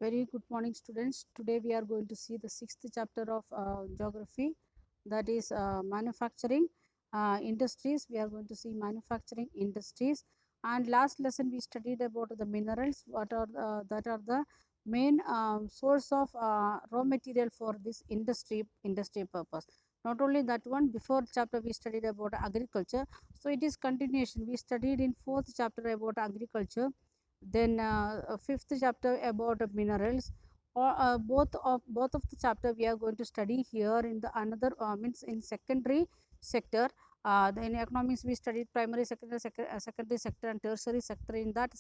Very good morning, students. Today we are going to see the sixth chapter of geography, that is manufacturing industries. We are going to see manufacturing industries. And last lesson we studied about the minerals. What are that are the main source of raw material for this industry purpose. Not only that one, before chapter we studied about agriculture. So it is continuation. We studied in fourth chapter about agriculture, then fifth chapter about minerals, or both of the chapter we are going to study here in the another means in secondary sector. In economics we studied primary, secondary sector and tertiary sector. In that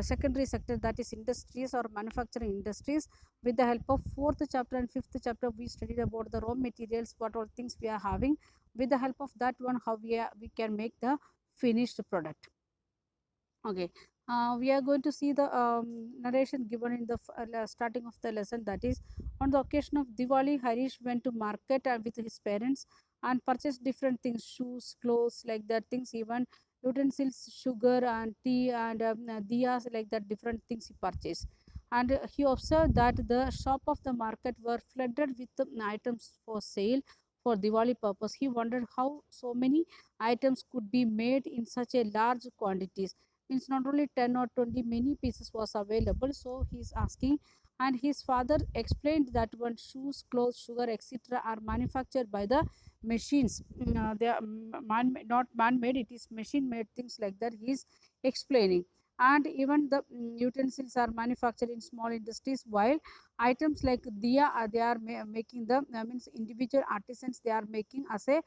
secondary sector, that is industries or manufacturing industries, with the help of fourth chapter and fifth chapter we studied about the raw materials, what all things we are having. With the help of that one, how we can make the finished product. Okay, we are going to see the narration given in the starting of the lesson. That is, on the occasion of Diwali, Harish went to market with his parents and purchased different things, shoes, clothes, like that things, even utensils, sugar and tea and diyas, like that different things he purchased. And he observed that the shop of the market were flooded with items for sale for Diwali purpose. He wondered how so many items could be made in such a large quantities. Means not only 10 or 20, many pieces was available. So he is asking, and his father explained that when shoes, clothes, sugar, etc. are manufactured by the machines, they are not man made, it is machine made things, like that he is explaining. And even the utensils are manufactured in small industries, while items like diya, they are making the means individual artisans, they are making as a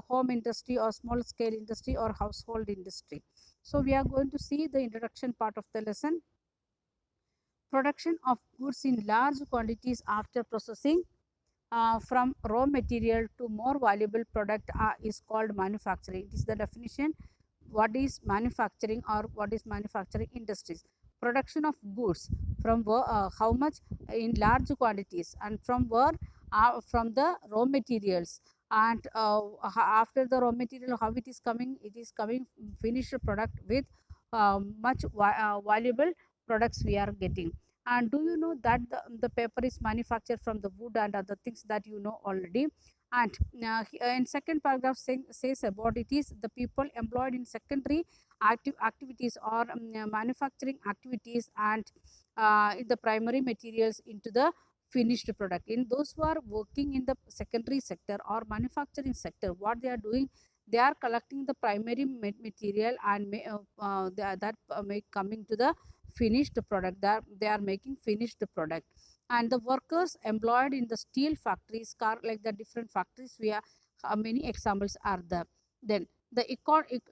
home industry or small scale industry or household industry. So we are going to see the introduction part of the lesson. Production of goods in large quantities after processing from raw material to more valuable product is called manufacturing. It is the definition. What is manufacturing or what is manufacturing industries? Production of goods from how much in large quantities, and from where? From the raw materials. And after the raw material, how it is coming? It is coming finished product with much valuable products we are getting. And do you know that the paper is manufactured from the wood and other things that you know already? And in second paragraph says about it is the people employed in secondary activities or manufacturing activities, and in the primary materials into the finished product. In those who are working in the secondary sector or manufacturing sector, what they are doing, they are collecting the primary material and that make coming to the finished product, that they are making finished product. And the workers employed in the steel factories, car, like the different factories, we are many examples are there. Then the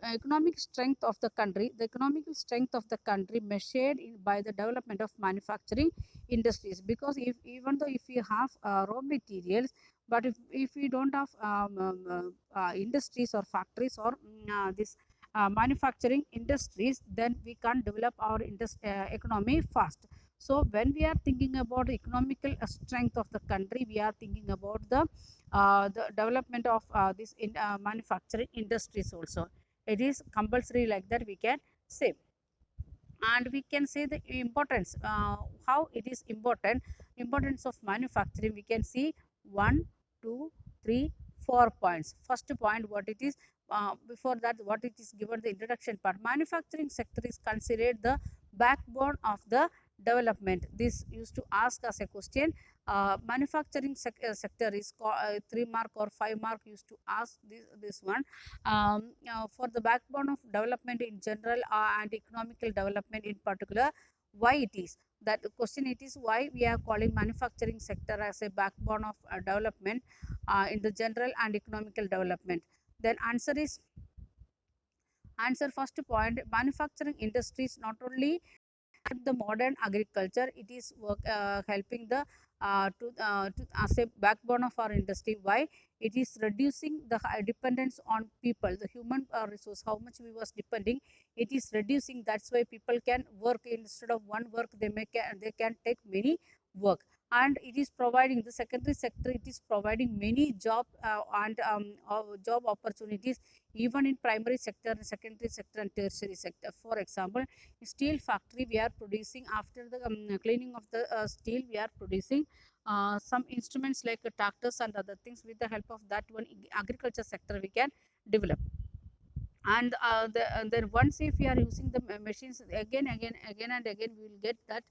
economic strength of the country, the economical strength of the country measured by the development of manufacturing industries. Because if even though if we have raw materials, but if we don't have industries or factories or this manufacturing industries, then we can't develop our economy fast. So when we are thinking about economical strength of the country, we are thinking about the development of this in manufacturing industries also. It is compulsory, like that we can say. And we can say the importance, how it is important, importance of manufacturing. We can see one, two, three, 4 points. First point, what it is, before that, what it is given the introduction part. Manufacturing sector is considered the backbone of the development. This used to ask us a question. Manufacturing sector is 3 mark or 5 mark used to ask this one. For the backbone of development in general and economical development in particular. Why it is that the question, it is why we are calling manufacturing sector as a backbone of development in the general and economical development? Then answer first point, manufacturing industries not only the modern agriculture, it is helping the to as a backbone of our industry. Why? It is reducing the dependence on people, the human resource, how much we was depending, it is reducing. That's why people can work instead of one work, they can take many work. and it is providing, the secondary sector, it is providing many job and job opportunities even in primary sector, secondary sector and tertiary sector. For example, steel factory, we are producing, after the cleaning of the steel, we are producing some instruments like tractors and other things. With the help of that one, agriculture sector we can develop. And then once if we are using the machines again and again, we will get that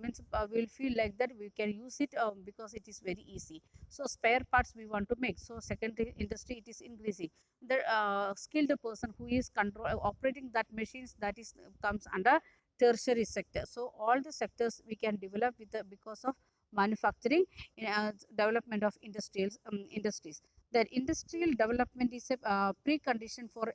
means we'll feel like that we can use it because it is very easy. So spare parts we want to make, so secondary industry it is increasing. The skilled person who is control operating that machines, that is comes under tertiary sector. So all the sectors we can develop with the, because of manufacturing, development of industrial industries. That industrial development is a precondition for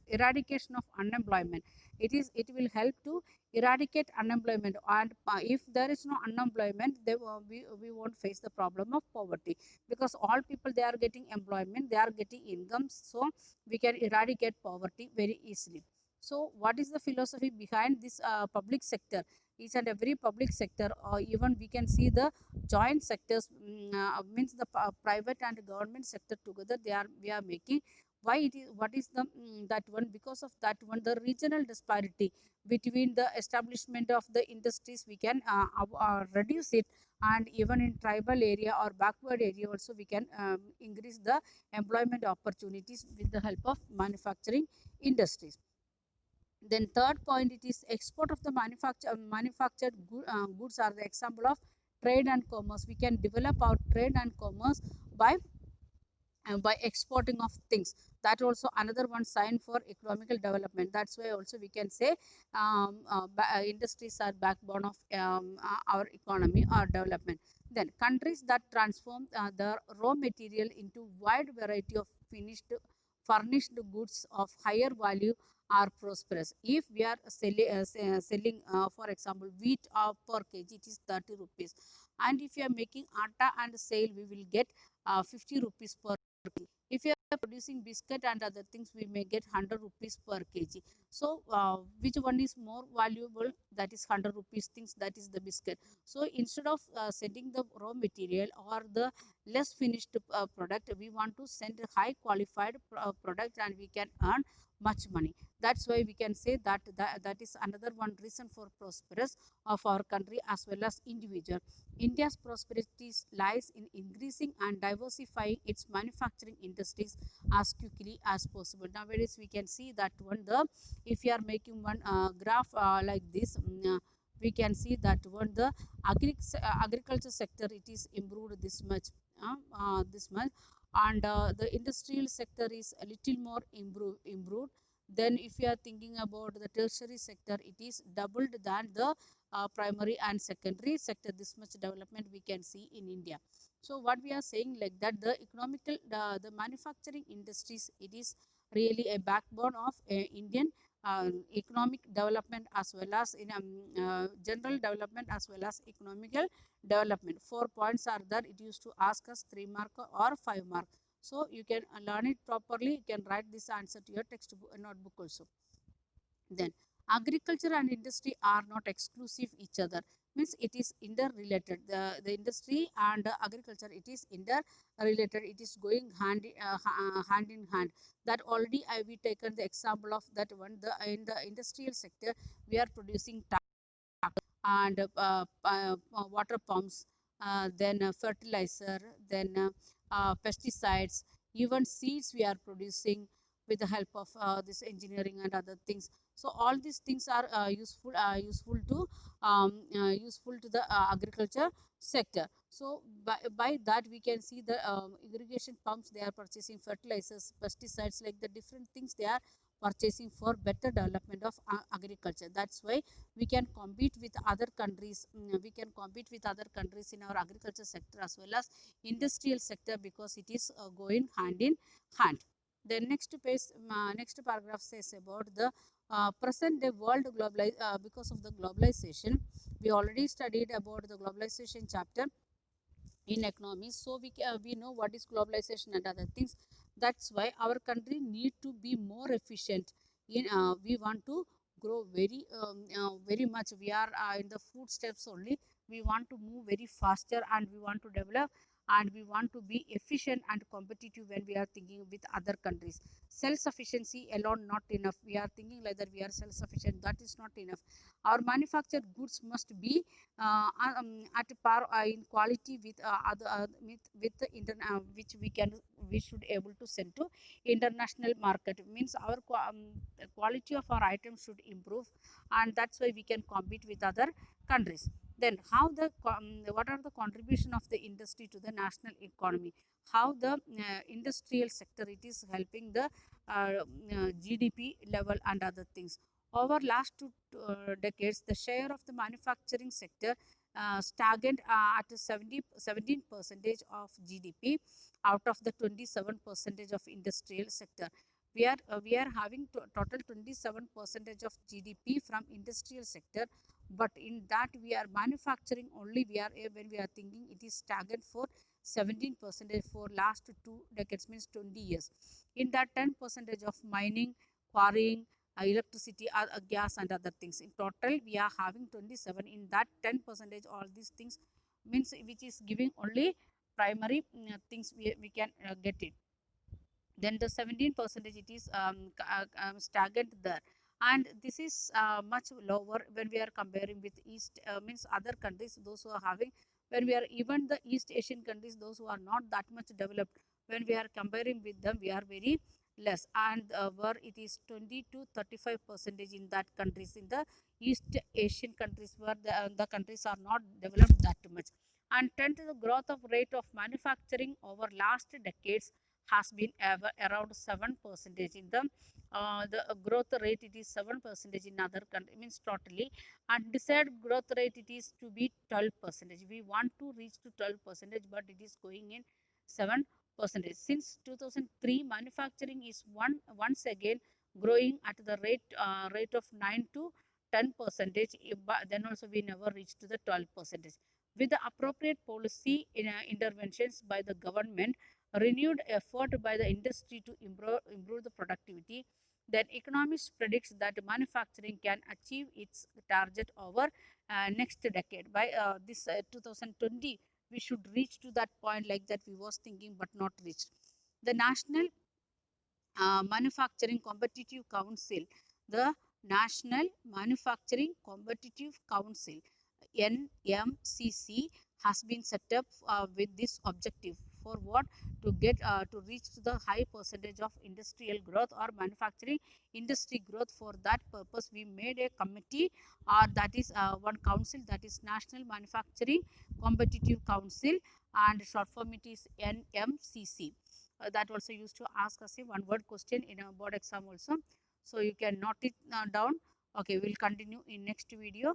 eradication of unemployment. It will help to eradicate unemployment, and if there is no unemployment, we won't face the problem of poverty, because all people, they are getting employment, they are getting incomes, so we can eradicate poverty very easily. So what is the philosophy behind this public sector? Each and every public sector, or even we can see the joint sectors, means the private and government sector together, they are we are making. Why it is, what is the that one? Because of that one, the regional disparity between the establishment of the industries, we can reduce it. And even in tribal area or backward area also, we can increase the employment opportunities with the help of manufacturing industries. Then third point, it is export of the manufactured goods are the example of trade and commerce. We can develop our trade and commerce by exporting of things. That also another one sign for economical development. That's why also we can say industries are backbone of our economy or development. Then countries that transform the raw material into wide variety of furnished goods of higher value are prosperous. If we are selling for example wheat per kg, it is 30 rupees, and if you are making atta and sale, we will get 50 rupees per kg. If you are producing biscuit and other things, we may get 100 rupees per kg. So which one is more valuable? That is 100 rupees things, that is the biscuit. So instead of sending the raw material or the less finished product, we want to send a high qualified product, and we can earn much money. That's why we can say that is another one reason for prosperous of our country as well as individual. India's prosperity lies in increasing and diversifying its manufacturing industries as quickly as possible. Nowadays, we can see that one, the if you are making one graph like this, we can see that one, the agriculture sector, it is improved this much, and the industrial sector is a little more improved. Then if you are thinking about the tertiary sector, it is doubled than the primary and secondary sector. This much development we can see in India. So what we are saying, like that, the economical the manufacturing industries, it is really a backbone of Indian economic development, as well as in general development, as well as economical development. 4 points are there. It used to ask us 3 mark or 5 mark. So you can learn it properly. You can write this answer to your textbook notebook also. Then agriculture and industry are not exclusive each other, means it is interrelated. The industry and agriculture, it is interrelated, it is going hand in hand. That already I we taken the example of that one. The in the industrial sector, we are producing and water pumps, then fertilizer, then pesticides, even seeds we are producing with the help of this engineering and other things. So all these things are useful to the agriculture sector. So by that we can see the irrigation pumps, they are purchasing fertilizers, pesticides, like the different things they are purchasing for better development of agriculture. That's why we can compete with other countries. We can compete with other countries in our agriculture sector as well as industrial sector, because it is going hand in hand. The next page, next paragraph says about the present day world because of the globalization. We already studied about the globalization chapter in economy, so we know what is globalization and other things. That's why our country need to be more efficient in we want to grow very much. We are in the footsteps only. we want to move very faster, and we want to develop, and we want to be efficient and competitive when we are thinking with other countries. Self sufficiency alone not enough. We are thinking like that we are self sufficient, that is not enough. Our manufactured goods must be at par in quality with other with the which we should able to send to international market. Means our quality of our items should improve, and that's why we can compete with other countries. Then how the what are the contribution of the industry to the national economy? How the industrial sector it is helping the GDP level and other things. Over last two decades, the share of the manufacturing sector stagnant at 17 percentage of GDP out of the 27 percentage of industrial sector. We are having total 27 percentage of GDP from industrial sector, but in that we are manufacturing only. We are when we are thinking it is stagnant for 17 percentage for last 2 decades, means 20 years. In that 10 percentage of mining, quarrying, electricity, gas and other things. In total we are having 27. In that 10 percentage all these things, means which is giving only primary things we can get it. Then the 17 percentage it is stagnant there, and this is much lower when we are comparing with east means other countries, those who are having, when we are even the east Asian countries, those who are not that much developed, when we are comparing with them we are very less. And where it is 20 to 35 percentage in that countries, in the east Asian countries, where the countries are not developed that much. And 10 to the growth of rate of manufacturing over last decades has been around 7 percentage. In the growth rate it is 7 percentage in other country, means totally. And desired growth rate it is to be 12 percentage. We want to reach to 12 percentage, but it is going in 7 percentage. Since 2003 manufacturing is once again growing at the rate of 9 to 10 percentage, but then also we never reach to the 12 percentage. With the appropriate policy interventions by the government, renewed effort by the industry to improve the productivity, then economists predicts that manufacturing can achieve its target over next decade. By this 2020, we should reach to that point like that we was thinking but not reached. The National Manufacturing Competitive Council, the National Manufacturing Competitive Council, NMCC, has been set up with this objective. For what? To get to reach the high percentage of industrial growth or manufacturing industry growth. For that purpose we made a committee, that is one council, that is National Manufacturing Competitive Council, and short form it is NMCC. That also used to ask us a one word question in a board exam also, so you can note it down. Okay, we'll continue in next video.